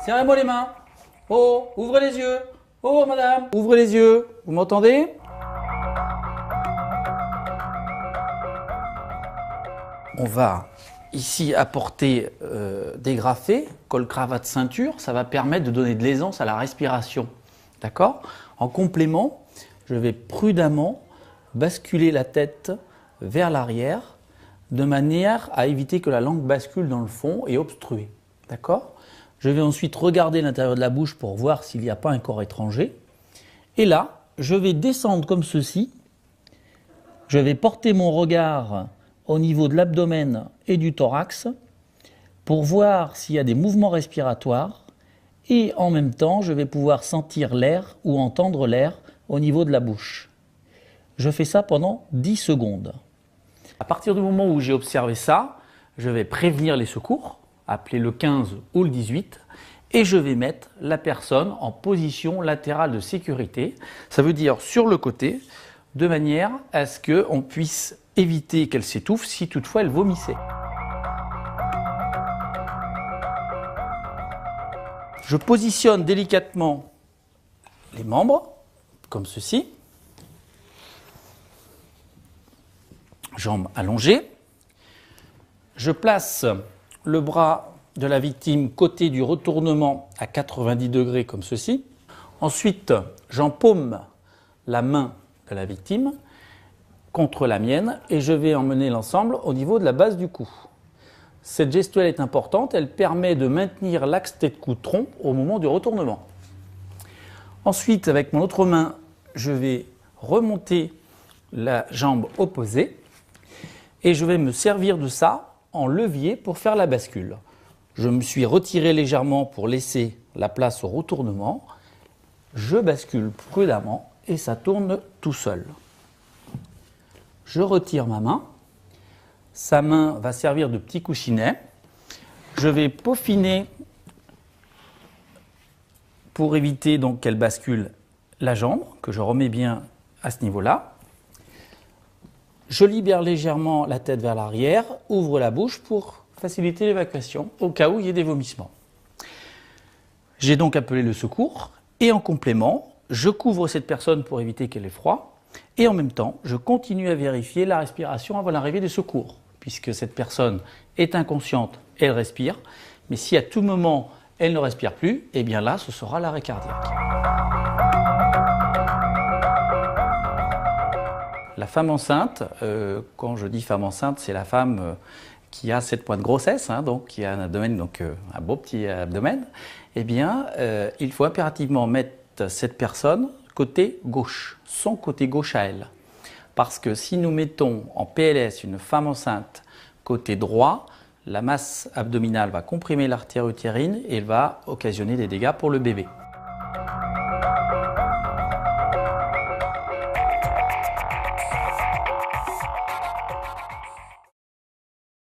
Serrez-moi les mains. Oh, ouvrez les yeux. Oh, madame, ouvrez les yeux. Vous m'entendez? On va ici apporter des graffés, col, cravate, ceinture. Ça va permettre de donner de l'aisance à la respiration. D'accord? En complément, je vais prudemment basculer la tête vers l'arrière de manière à éviter que la langue bascule dans le fond et obstrue. D'accord? Je vais ensuite regarder l'intérieur de la bouche pour voir s'il n'y a pas un corps étranger. Et là, je vais descendre comme ceci. Je vais porter mon regard au niveau de l'abdomen et du thorax pour voir s'il y a des mouvements respiratoires. Et en même temps, je vais pouvoir sentir l'air ou entendre l'air au niveau de la bouche. Je fais ça pendant 10 secondes. À partir du moment où j'ai observé ça, je vais prévenir les secours, appeler le 15 ou le 18, et je vais mettre la personne en position latérale de sécurité. Ça veut dire sur le côté, de manière à ce qu'on puisse éviter qu'elle s'étouffe si toutefois elle vomissait. Je positionne délicatement les membres, comme ceci. Jambes allongées. Je place le bras de la victime côté du retournement à 90 degrés, comme ceci. Ensuite, j'empaume la main de la victime contre la mienne et je vais emmener l'ensemble au niveau de la base du cou. Cette gestuelle est importante, elle permet de maintenir l'axe tête-cou-tronc au moment du retournement. Ensuite, avec mon autre main, je vais remonter la jambe opposée et je vais me servir de ça en levier pour faire la bascule. Je me suis retiré légèrement pour laisser la place au retournement. Je bascule prudemment et ça tourne tout seul. Je retire ma main. Sa main va servir de petit coussinet. Je vais peaufiner pour éviter donc qu'elle bascule la jambe, que je remets bien à ce niveau-là. Je libère légèrement la tête vers l'arrière, ouvre la bouche pour faciliter l'évacuation au cas où il y ait des vomissements. J'ai donc appelé le secours et en complément, je couvre cette personne pour éviter qu'elle ait froid et en même temps, je continue à vérifier la respiration avant l'arrivée des secours. Puisque cette personne est inconsciente, elle respire, mais si à tout moment elle ne respire plus, eh bien là, ce sera l'arrêt cardiaque. La femme enceinte, quand je dis femme enceinte, c'est la femme qui a 7 mois de grossesse, donc qui a un abdomen, donc un beau petit abdomen. Eh bien, il faut impérativement mettre cette personne côté gauche, son côté gauche à elle. Parce que si nous mettons en PLS une femme enceinte côté droit, la masse abdominale va comprimer l'artère utérine et va occasionner des dégâts pour le bébé.